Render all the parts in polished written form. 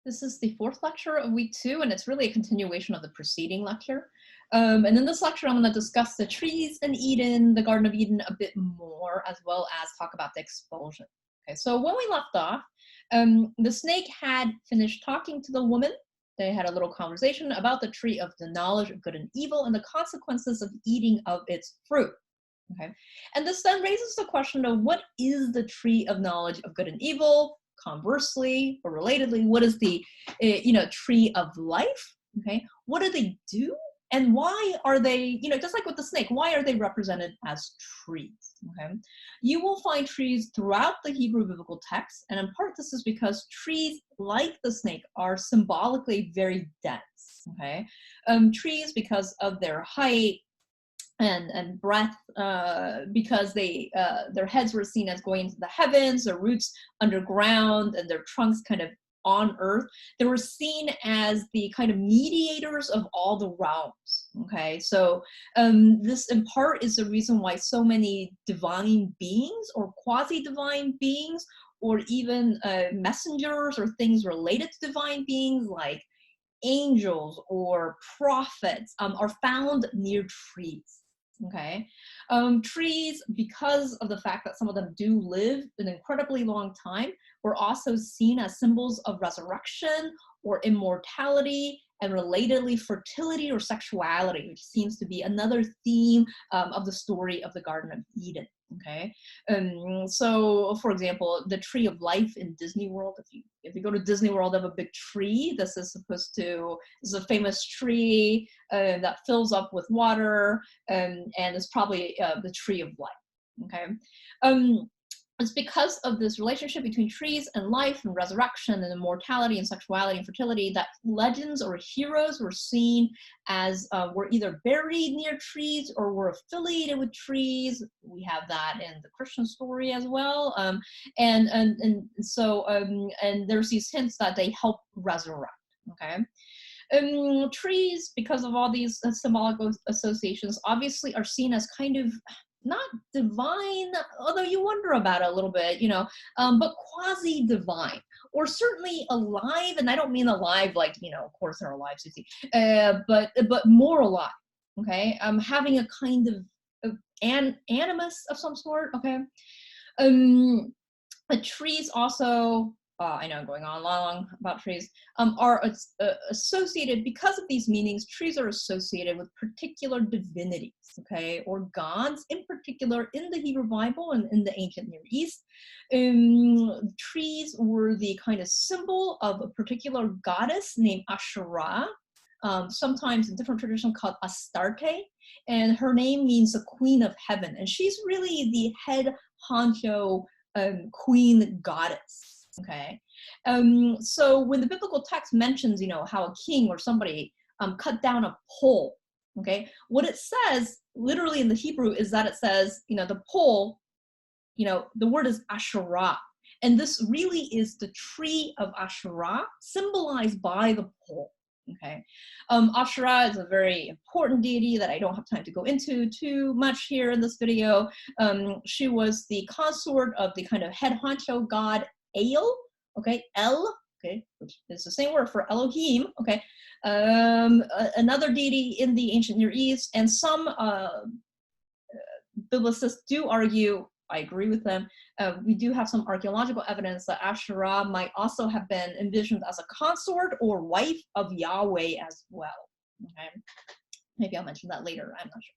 This is the fourth lecture of week 2, and it's really a continuation of the preceding lecture. And in this lecture, I'm going to discuss the trees in Eden, the Garden of Eden, a bit more, as well as talk about the expulsion. Okay, so when we left off, the snake had finished talking to the woman. They had a little conversation about the tree of the knowledge of good and evil and the consequences of eating of its fruit. Okay, and this then raises the question of what is the tree of knowledge of good and evil? Conversely, or relatedly, what is the tree of life? Okay, what do they do, and why are they, just like with the snake, why are they represented as trees? Okay, you will find trees throughout the Hebrew biblical text, and in part this is because trees, like the snake, are symbolically very dense. Okay, trees, because of their height and breadth, because they their heads were seen as going into the heavens, their roots underground, and their trunks kind of on earth. They were seen as the kind of mediators of all the realms. Okay, so this in part is the reason why so many divine beings or quasi-divine beings, or even messengers or things related to divine beings like angels or prophets, are found near trees. Okay, trees, because of the fact that some of them do live an incredibly long time, were also seen as symbols of resurrection or immortality, and relatedly fertility or sexuality, which seems to be another theme of the story of the Garden of Eden. Okay, so for example, the tree of life in Disney World, if you go to Disney World, they have a big tree. This is a famous tree that fills up with water, and it's probably the tree of life. Okay, it's because of this relationship between trees and life and resurrection and immortality and sexuality and fertility that legends or heroes were seen as were either buried near trees or were affiliated with trees. We have that in the Christian story as well. And there's these hints that they help resurrect. Okay. Trees, because of all these symbolic associations, obviously are seen as kind of not divine, although you wonder about it a little bit, but quasi-divine, or certainly alive. And I don't mean alive like, of course they're alive, Suzie, but more alive. Okay, having a kind of animus of some sort. Okay, trees also, I know I'm going on long about trees, are associated, because of these meanings, trees are associated with particular divinities, okay, or gods, in particular in the Hebrew Bible and in the ancient Near East. Trees were the kind of symbol of a particular goddess named Asherah, sometimes in different traditions called Astarte, and her name means the Queen of Heaven, and she's really the head honcho queen goddess. Okay, so when the biblical text mentions, how a king or somebody cut down a pole, okay, what it says literally in the Hebrew is that it says, the pole, the word is Asherah, and this really is the tree of Asherah symbolized by the pole. Okay, Asherah is a very important deity that I don't have time to go into too much here in this video. She was the consort of the kind of head honcho god El, okay, El, okay, which is the same word for Elohim, okay, another deity in the ancient Near East, and some biblicists do argue, I agree with them, we do have some archaeological evidence that Asherah might also have been envisioned as a consort or wife of Yahweh as well. Okay, maybe I'll mention that later, I'm not sure.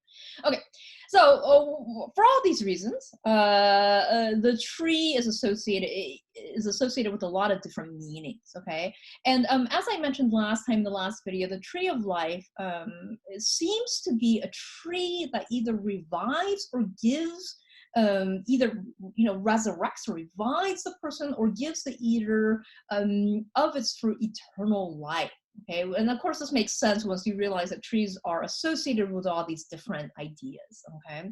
Okay, so for all these reasons, the tree is associated with a lot of different meanings. Okay, and as I mentioned last time in the last video, the tree of life it seems to be a tree that either revives or gives, either resurrects or revives the person, or gives the eater of its fruit eternal life. Okay, and of course this makes sense once you realize that trees are associated with all these different ideas. Okay,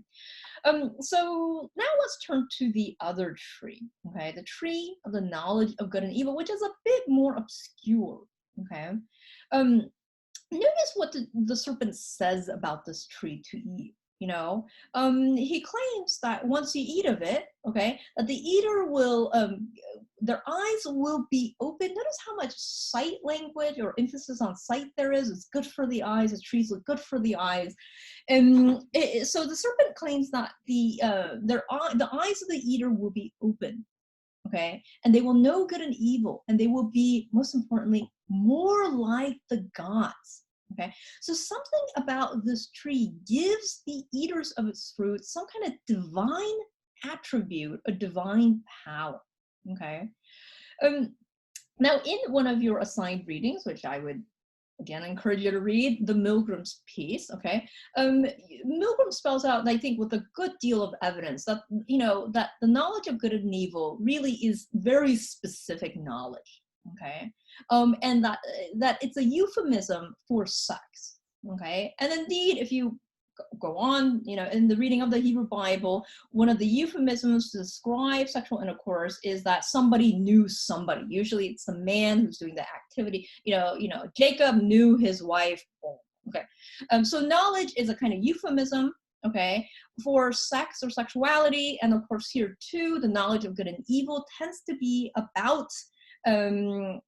so now let's turn to the other tree. Okay, the tree of the knowledge of good and evil, which is a bit more obscure. Okay, notice what the serpent says about this tree to Eve. you know. He claims that once you eat of it, okay, that the eater will, their eyes will be open. Notice how much sight language or emphasis on sight there is. It's good for the eyes. The trees look good for the eyes. And so the serpent claims that the eyes of the eater will be open, okay, and they will know good and evil, and they will be, most importantly, more like the gods. Okay, so something about this tree gives the eaters of its fruit some kind of divine attribute, a divine power. Okay, um, now in one of your assigned readings, which I would again encourage you to read, the Milgram's piece, okay, Milgram spells out, and I think with a good deal of evidence, that, you know, that the knowledge of good and evil really is very specific knowledge, okay, and that it's a euphemism for sex, okay, and indeed, if you go on, you know, in the reading of the Hebrew Bible, one of the euphemisms to describe sexual intercourse is that somebody knew somebody. Usually it's the man who's doing the activity. Jacob knew his wife. Okay. So knowledge is a kind of euphemism, okay, for sex or sexuality. And of course here too, the knowledge of good and evil tends to be about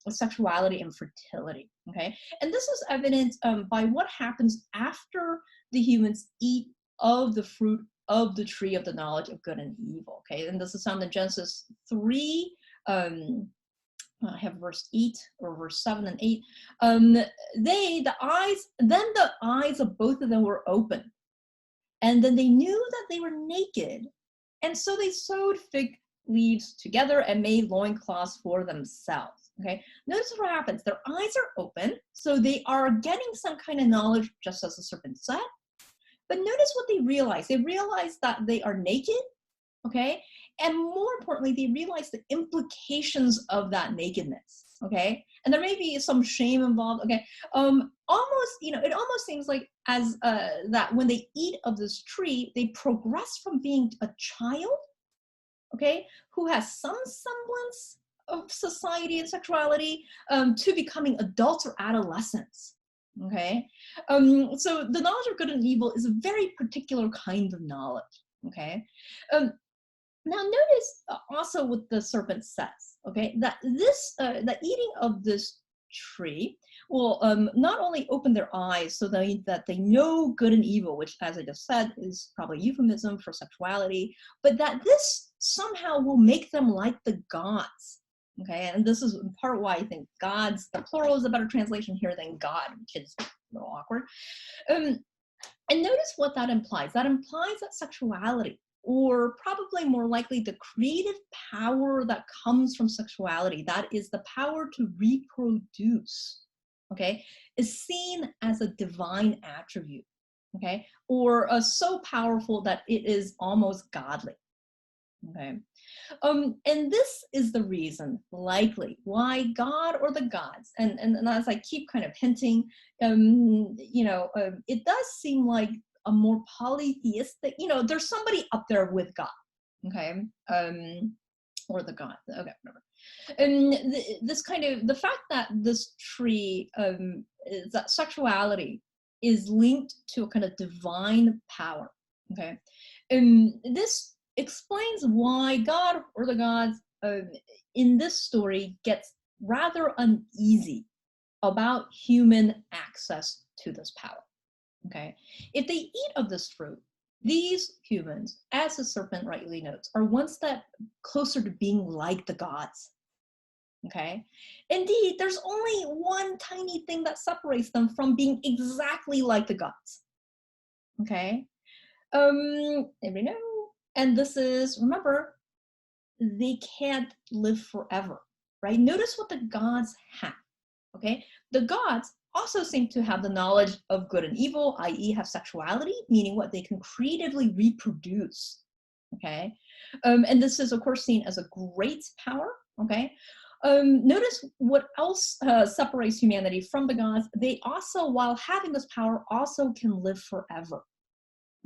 sexuality and fertility, okay? And this is evident by what happens after the humans eat of the fruit of the tree of the knowledge of good and evil, okay? And this is found in Genesis 3, I have verse 8 or verse 7 and 8. The eyes of both of them were open, and then they knew that they were naked, and so they sewed fig leaves together and made loincloths for themselves. Okay, notice what happens. Their eyes are open, so they are getting some kind of knowledge, just as the serpent said. But notice what they realize. They realize that they are naked, okay? And more importantly, they realize the implications of that nakedness, okay? And there may be some shame involved, okay? It almost seems like as that when they eat of this tree, they progress from being a child, okay, who has some semblance of society and sexuality, to becoming adults or adolescents, okay? So the knowledge of good and evil is a very particular kind of knowledge, okay? Now notice also what the serpent says, okay, that the eating of this tree will not only open their eyes so that they know good and evil, which, as I just said, is probably a euphemism for sexuality, but that this somehow will make them like the gods, okay? And this is in part why I think gods, the plural is a better translation here than God, which is a little awkward. And notice what that implies. That implies that sexuality, or probably more likely the creative power that comes from sexuality, that is the power to reproduce, okay, is seen as a divine attribute, okay, or so powerful that it is almost godly, okay. And this is the reason, likely, why God or the gods, and as I keep kind of hinting, it does seem like a more polytheistic, there's somebody up there with God, okay, or the God, okay, whatever. And the fact that this tree, that sexuality is linked to a kind of divine power, okay, this explains why God or the gods in this story gets rather uneasy about human access to this power, okay? If they eat of this fruit, these humans, as the serpent rightly notes, are one step closer to being like the gods, okay? Indeed, there's only one tiny thing that separates them from being exactly like the gods, okay? Everybody know? And this is, remember, they can't live forever, right? Notice what the gods have, okay? The gods also seem to have the knowledge of good and evil, i.e. have sexuality, meaning what they can creatively reproduce, okay? And this is, of course, seen as a great power, okay? Notice what else separates humanity from the gods. They also, while having this power, also can live forever.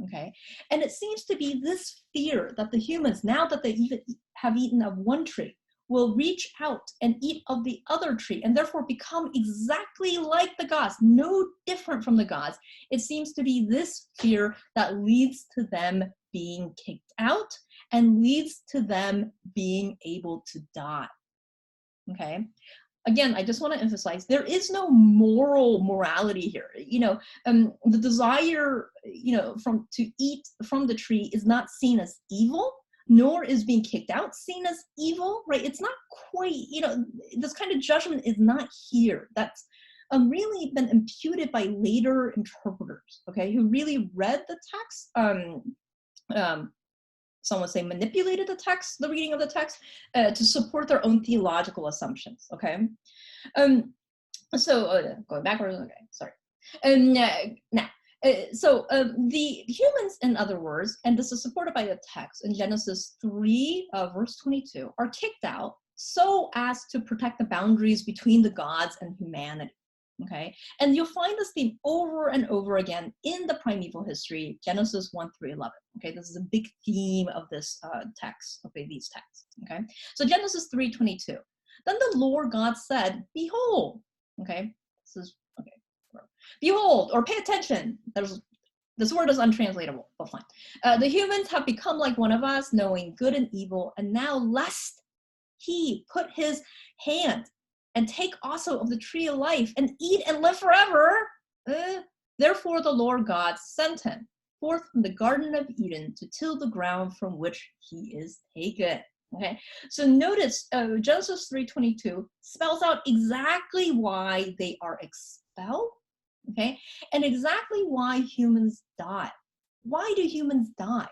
Okay, and it seems to be this fear that the humans, now that they even have eaten of one tree, will reach out and eat of the other tree and therefore become exactly like the gods, no different from the gods. It seems to be this fear that leads to them being kicked out and leads to them being able to die. Okay. Again, I just want to emphasize there is no morality here. The desire, to eat from the tree is not seen as evil, nor is being kicked out seen as evil, right? It's not quite, this kind of judgment is not here. That's really been imputed by later interpreters, okay, who really read the text, some would say manipulated the text, the reading of the text, to support their own theological assumptions, okay? Going backwards, okay, sorry. The humans, in other words, and this is supported by the text in Genesis 3, verse 22, are kicked out so as to protect the boundaries between the gods and humanity. Okay, and you'll find this theme over and over again in the primeval history, Genesis 1 through 11. Okay, this is a big theme of this text, okay, these texts. Okay, so Genesis 3:22. Then the Lord God said, behold, okay, this is, okay, behold, or pay attention. This word is untranslatable, but fine. The humans have become like one of us, knowing good and evil, and now lest he put his hand and take also of the tree of life and eat and live forever. Therefore the Lord God sent him forth from the Garden of Eden to till the ground from which he is taken. Okay, so notice Genesis 3:22 spells out exactly why they are expelled, okay, and exactly why humans die. Why do humans die,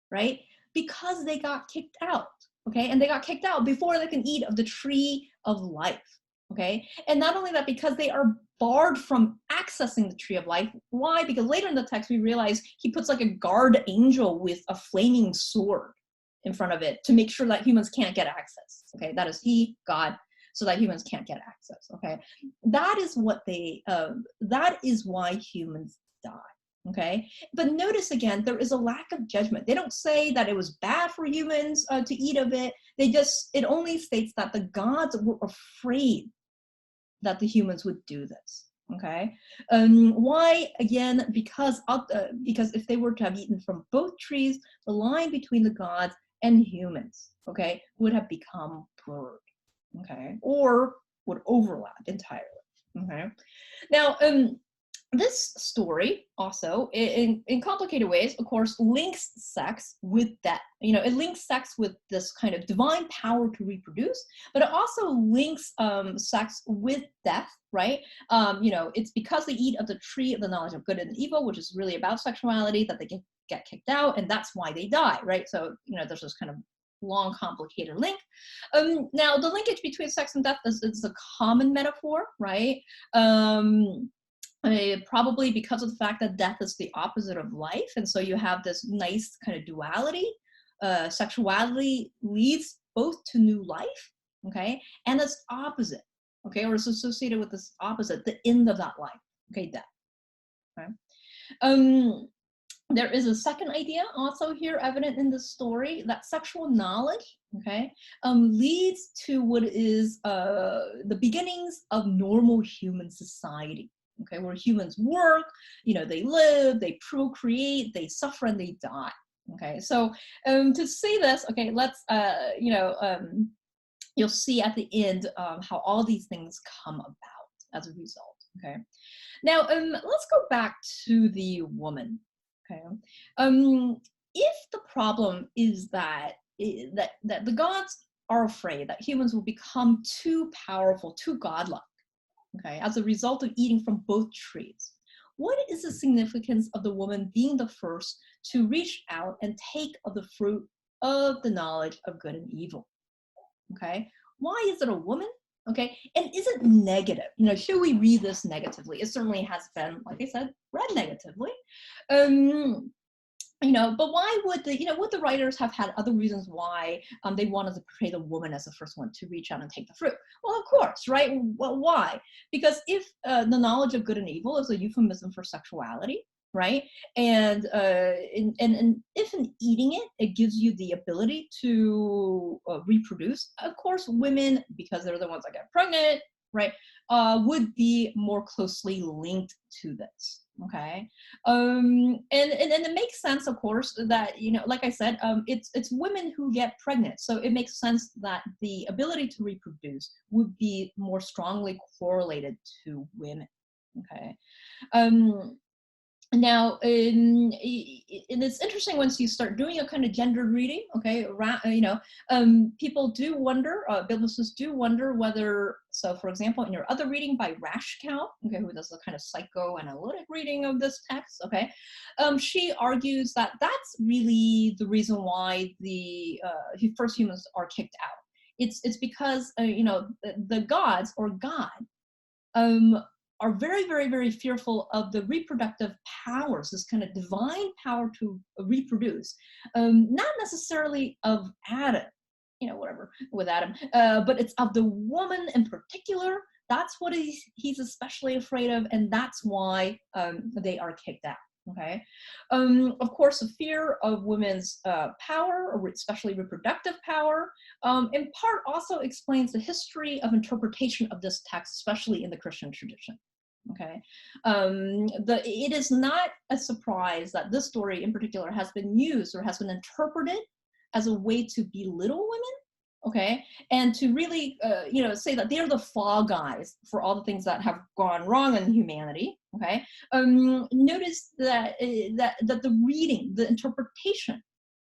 right? Because they got kicked out, okay, and they got kicked out before they can eat of the tree of life. Okay, and not only that, because they are barred from accessing the tree of life. Why? Because later in the text we realize he puts like a guard angel with a flaming sword in front of it to make sure that humans can't get access. Okay, that is he, God, so that humans can't get access. Okay, that is what that is why humans die. Okay, but notice again, there is a lack of judgment. They don't say that it was bad for humans to eat of it. It only states that the gods were afraid that the humans would do this. Okay, why? Again, because if they were to have eaten from both trees, the line between the gods and humans, okay, would have become blurred, okay, or would overlap entirely. Okay, now this story also, in complicated ways, of course, links sex with death. It links sex with this kind of divine power to reproduce, but it also links sex with death, right? It's because they eat of the tree of the knowledge of good and evil, which is really about sexuality, that they get kicked out, and that's why they die, right? So, there's this kind of long, complicated link. Now, the linkage between sex and death is a common metaphor, right? Probably because of the fact that death is the opposite of life, and so you have this nice kind of duality. Sexuality leads both to new life, okay, and its opposite, okay, or it's associated with this opposite, the end of that life, okay, death. Okay. There is a second idea also here evident in the story, that sexual knowledge, okay, leads to what is the beginnings of normal human society. Okay, where humans work, they live, they procreate, they suffer, and they die. Okay, so to see this, okay, let's, you'll see at the end how all these things come about as a result. Okay, now let's go back to the woman. Okay, if the problem is that the gods are afraid that humans will become too powerful, too godlike, okay, as a result of eating from both trees, what is the significance of the woman being the first to reach out and take of the fruit of the knowledge of good and evil? Okay, why is it a woman? Okay, and is it negative? Should we read this negatively? It certainly has been, like I said, read negatively. But why would would the writers have had other reasons why they wanted to portray the woman as the first one to reach out and take the fruit? Well, of course, right? Well, why? Because if the knowledge of good and evil is a euphemism for sexuality, right? And if in eating it, it gives you the ability to reproduce. Of course, women, because they're the ones that get pregnant, right, would be more closely linked to this. Okay, and it makes sense, of course, that like I said, it's women who get pregnant, so it makes sense that the ability to reproduce would be more strongly correlated to women. Okay, um, now, and it's interesting once you start doing a kind of gendered reading, okay, people do wonder, biblicist do wonder whether, so for example, in your other reading by Rashkow, okay, who does the kind of psychoanalytic reading of this text, okay, she argues that that's really the reason why the first humans are kicked out. It's because, the gods or God, um, are very, very, very fearful of the reproductive powers, this kind of divine power to reproduce, not necessarily of Adam, whatever, with Adam, but it's of the woman in particular. That's what he's especially afraid of, and that's why they are kicked out. Okay, of course, the fear of women's power, or especially reproductive power, in part also explains the history of interpretation of this text, especially in the Christian tradition. Okay, it is not a surprise that this story in particular has been used or has been interpreted as a way to belittle women. Okay, and to really, say that they're the fall guys for all the things that have gone wrong in humanity. Okay, notice that that the reading, the interpretation,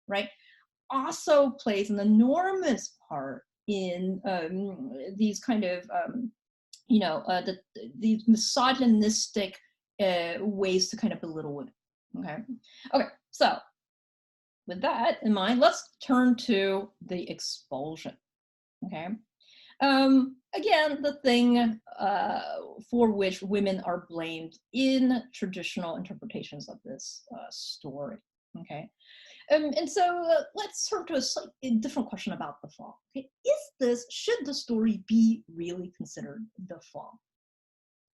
right, also plays an enormous part in these kind of these misogynistic ways to kind of belittle women. Okay, okay. So with that in mind, let's turn to the expulsion. Okay. Again, the thing for which women are blamed in traditional interpretations of this story. Okay. And so let's turn to a slightly different question about the fall. Okay. Should the story be really considered the fall?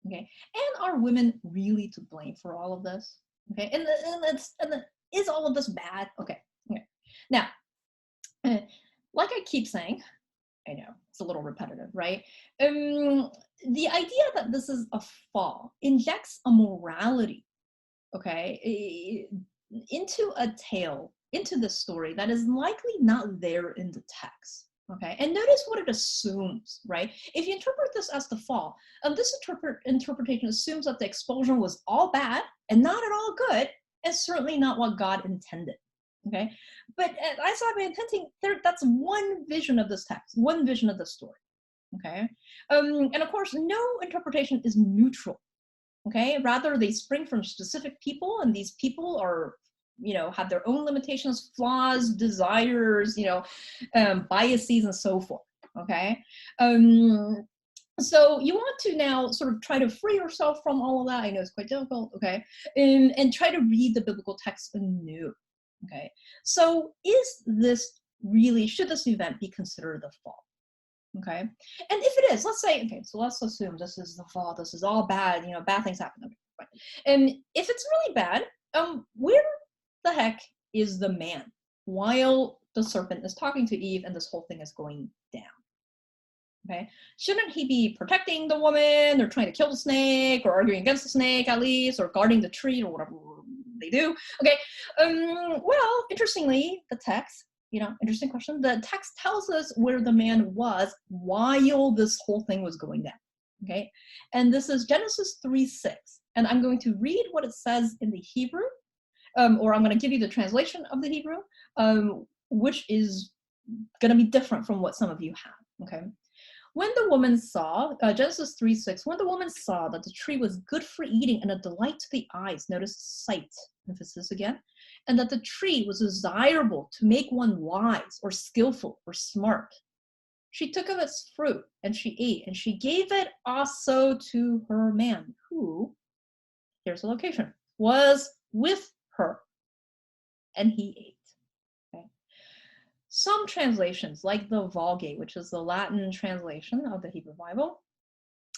Okay. And are women really to blame for all of this? Okay. Is all of this bad? Okay. Okay. Now, like I keep saying, I know it's a little repetitive, right? The idea that this is a fall injects a morality, okay, into a tale, into the story that is likely not there in the text. Okay, and notice what it assumes, right? If you interpret this as the fall, this interpretation assumes that the expulsion was all bad and not at all good, and certainly not what God intended. Okay, but as I've been hinting, that's one vision of this text, one vision of the story. Okay, and of course, no interpretation is neutral. Okay, rather they spring from specific people, and these people are, have their own limitations, flaws, desires, biases, and so forth. Okay, so you want to now sort of try to free yourself from all of that. I know it's quite difficult. Okay, and try to read the biblical text anew. Okay, so should this event be considered the fall? Okay, and if it is, let's say, okay, so let's assume this is the fall, this is all bad, bad things happen. Okay, fine. And if it's really bad, where the heck is the man while the serpent is talking to Eve and this whole thing is going down? Okay, shouldn't he be protecting the woman, or trying to kill the snake, or arguing against the snake at least, or guarding the tree, or whatever they do? Okay, well, interestingly, the text, interesting question, the text tells us where the man was while this whole thing was going down. Okay, and this is Genesis 3:6, and I'm going to read what it says in the Hebrew, or I'm going to give you the translation of the Hebrew, which is going to be different from what some of you have. Okay, when the woman saw, Genesis 3:6, when the woman saw that the tree was good for eating and a delight to the eyes, notice sight, emphasis again, and that the tree was desirable to make one wise or skillful or smart, she took of its fruit and she ate, and she gave it also to her man, who, here's the location, was with her, and he ate. Okay. Some translations, like the Vulgate, which is the Latin translation of the Hebrew Bible,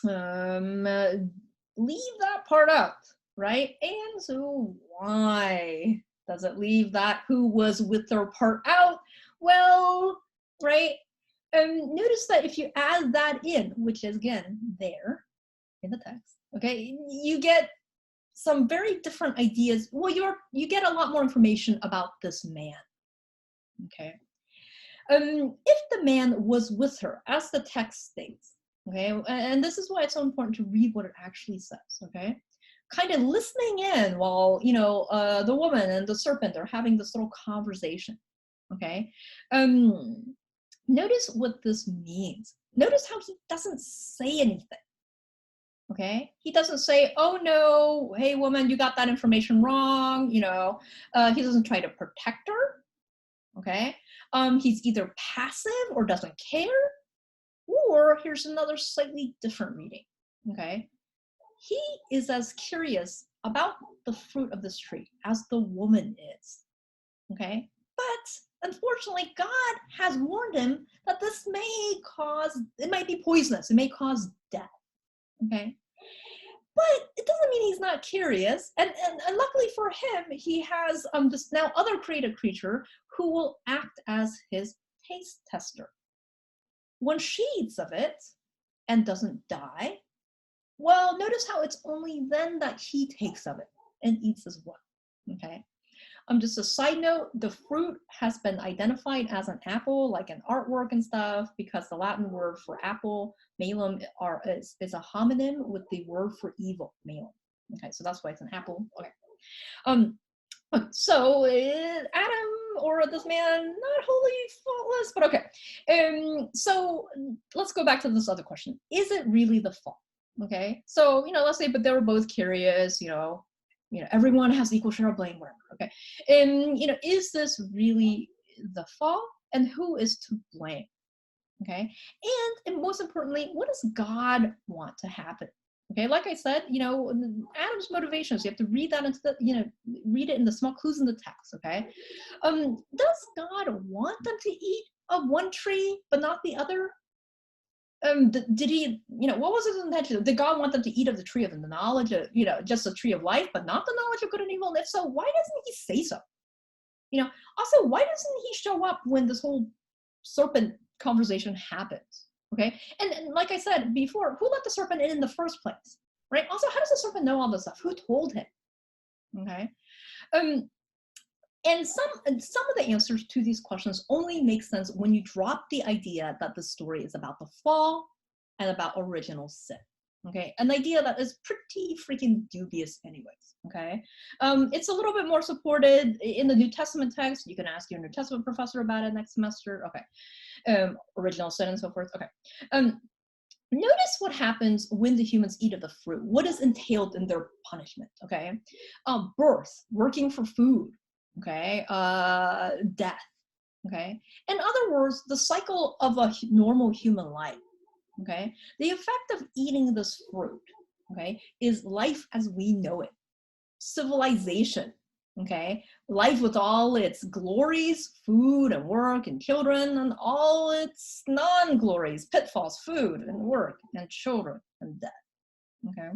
leave that part out. right? And so why does it leave that who was with her part out? Well, right? Notice that if you add that in, which is again there in the text, okay, you get some very different ideas. Well, you get a lot more information about this man. Okay. If the man was with her, as the text states, okay, and this is why it's so important to read what it actually says, okay, kind of listening in while the woman and the serpent are having this little conversation, okay. Notice what this means. Notice how he doesn't say anything. Okay, he doesn't say, "Oh no, hey woman, you got that information wrong." He doesn't try to protect her. Okay, he's either passive or doesn't care, or here's another slightly different reading. Okay, he is as curious about the fruit of this tree as the woman is. Okay, but unfortunately, God has warned him that it might be poisonous, it may cause death. Okay. But it doesn't mean he's not curious. And luckily for him, he has this now other created creature who will act as his taste tester. When she eats of it and doesn't die, well, notice how it's only then that he takes of it and eats as well. Okay. Just a side note, the fruit has been identified as an apple, like in artwork and stuff, because the Latin word for apple, malum, is a homonym with the word for evil, malum. Okay, so that's why it's an apple. Okay. So Adam or this man, not wholly faultless, but okay. So let's go back to this other question. Is it really the fall? Okay, so let's say, but they were both curious, everyone has equal share of blame, whatever. Okay, and is this really the fall, and who is to blame? Okay, and most importantly, what does God want to happen? Okay, like I said, Adam's motivations, you have to read that read it in the small clues in the text. Okay, does God want them to eat of one tree but not the other? Did he, what was his intention? Did God want them to eat of the tree of the knowledge of, just the tree of life, but not the knowledge of good and evil? And if so, why doesn't he say so? Also, why doesn't he show up when this whole serpent conversation happens? Okay, and like I said before, who let the serpent in the first place? Right? Also, how does the serpent know all this stuff? Who told him? Okay, and some of the answers to these questions only make sense when you drop the idea that the story is about the fall and about original sin. Okay, an idea that is pretty freaking dubious anyways. Okay, it's a little bit more supported in the New Testament text. You can ask your New Testament professor about it next semester. Okay, original sin and so forth. Okay, notice what happens when the humans eat of the fruit. What is entailed in their punishment? Okay, birth, working for food. Okay, death. Okay, in other words, the cycle of a normal human life. Okay, the effect of eating this fruit, okay, is life as we know it, civilization. Okay, life with all its glories, food and work and children, and all its non-glories, pitfalls, food and work and children and death. Okay,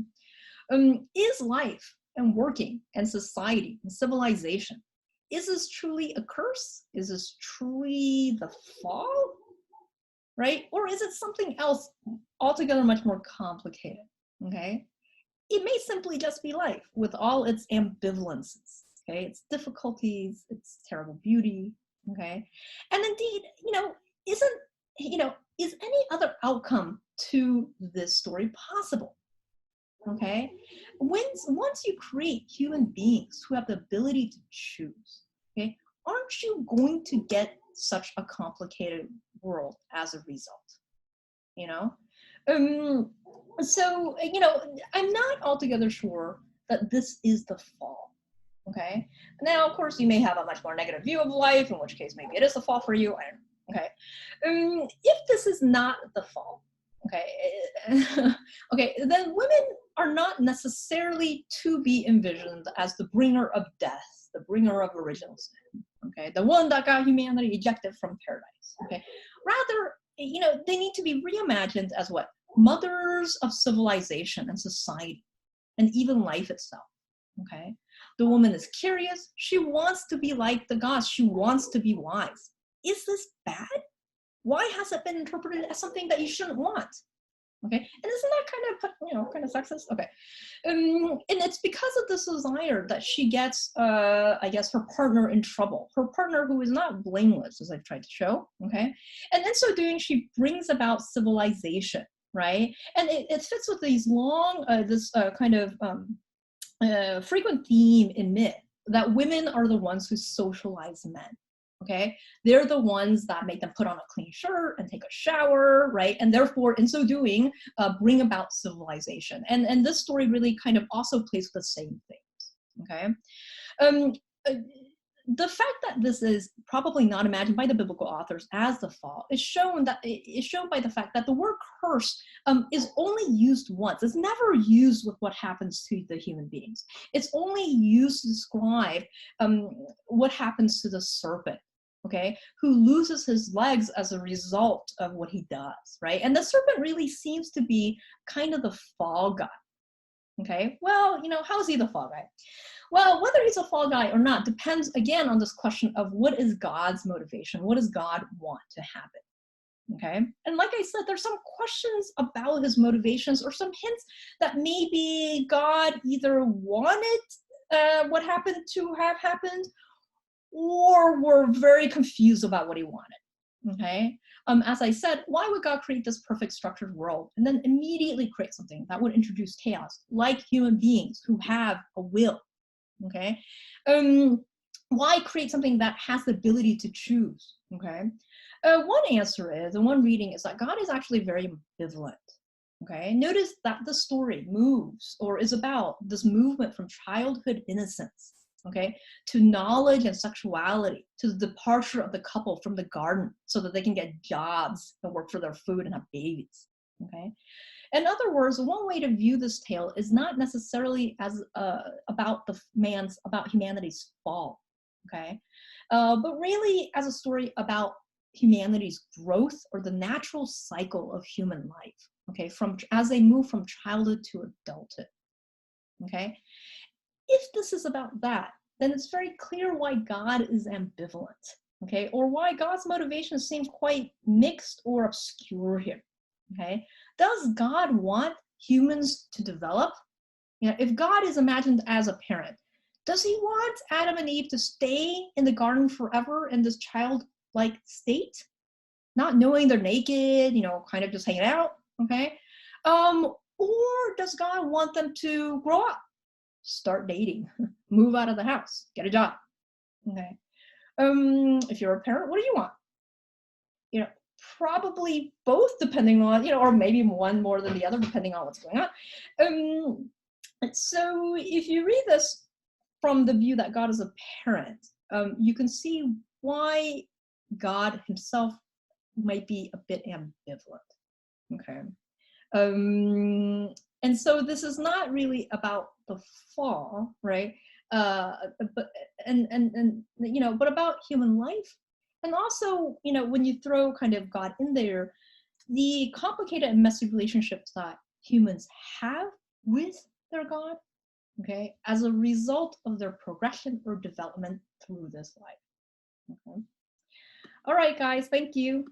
is life and working and society and civilization, is this truly a curse? Is this truly the fall? Right? Or is it something else altogether much more complicated? Okay, it may simply just be life with all its ambivalences, okay, its difficulties, its terrible beauty. Okay, and indeed, isn't is any other outcome to this story possible? Okay, once you create human beings who have the ability to choose, okay, aren't you going to get such a complicated world as a result? you know um so I'm not altogether sure that this is the fall. Okay, now of course you may have a much more negative view of life, in which case maybe it is the fall for you. I don't know. Okay, if this is not the fall, okay, okay, then women are not necessarily to be envisioned as the bringer of death, the bringer of original sin. Okay, the one that got humanity ejected from paradise. Okay, rather, they need to be reimagined as what? Mothers of civilization and society, and even life itself. Okay. The woman is curious. She wants to be like the gods. She wants to be wise. Is this bad? Why has it been interpreted as something that you shouldn't want? Okay. And isn't that kind of sexist? Okay. And it's because of this desire that she gets, I guess, her partner in trouble. Her partner, who is not blameless, as I've tried to show. Okay. And in so doing, she brings about civilization, right? And it fits with these long, this kind of frequent theme in myth that women are the ones who socialize men. Okay, they're the ones that make them put on a clean shirt and take a shower, right? And therefore, in so doing, bring about civilization. And this story really kind of also plays with the same things. Okay, um, uh, the fact that this is probably not imagined by the biblical authors as the fall is shown by the fact that the word curse is only used once. It's never used with what happens to the human beings. It's only used to describe what happens to the serpent, okay, who loses his legs as a result of what he does, right? And the serpent really seems to be kind of the fall guy. Okay, well, how is he the fall guy? Well, whether he's a fall guy or not depends again on this question of what is God's motivation? What does God want to happen? Okay, and like I said, there's some questions about his motivations or some hints that maybe God either wanted what happened to have happened or were very confused about what he wanted. Okay, as I said, why would God create this perfect structured world and then immediately create something that would introduce chaos, like human beings who have a will? Okay, why create something that has the ability to choose? Okay, one answer is, and one reading is that God is actually very ambivalent. Okay, notice that the story moves or is about this movement from childhood innocence, okay, to knowledge and sexuality, to the departure of the couple from the garden so that they can get jobs and work for their food and have babies. Okay, in other words, one way to view this tale is not necessarily as about humanity's fall, okay, but really as a story about humanity's growth or the natural cycle of human life, okay, from as they move from childhood to adulthood. Okay, if this is about that, then it's very clear why God is ambivalent, okay, or why God's motivations seem quite mixed or obscure here. Okay, does God want humans to develop? If God is imagined as a parent, does he want Adam and Eve to stay in the garden forever in this childlike state, not knowing they're naked, kind of just hanging out? Okay, or does God want them to grow up, start dating, move out of the house, get a job? Okay, if you're a parent, what do you want? you know, Probably both, depending on, or maybe one more than the other, depending on what's going on. So if you read this from the view that God is a parent, you can see why God himself might be a bit ambivalent. Okay. And so this is not really about the fall, right? But but about human life. And also, when you throw kind of God in there, the complicated and messy relationships that humans have with their God, okay, as a result of their progression or development through this life. Okay. All right, guys, thank you.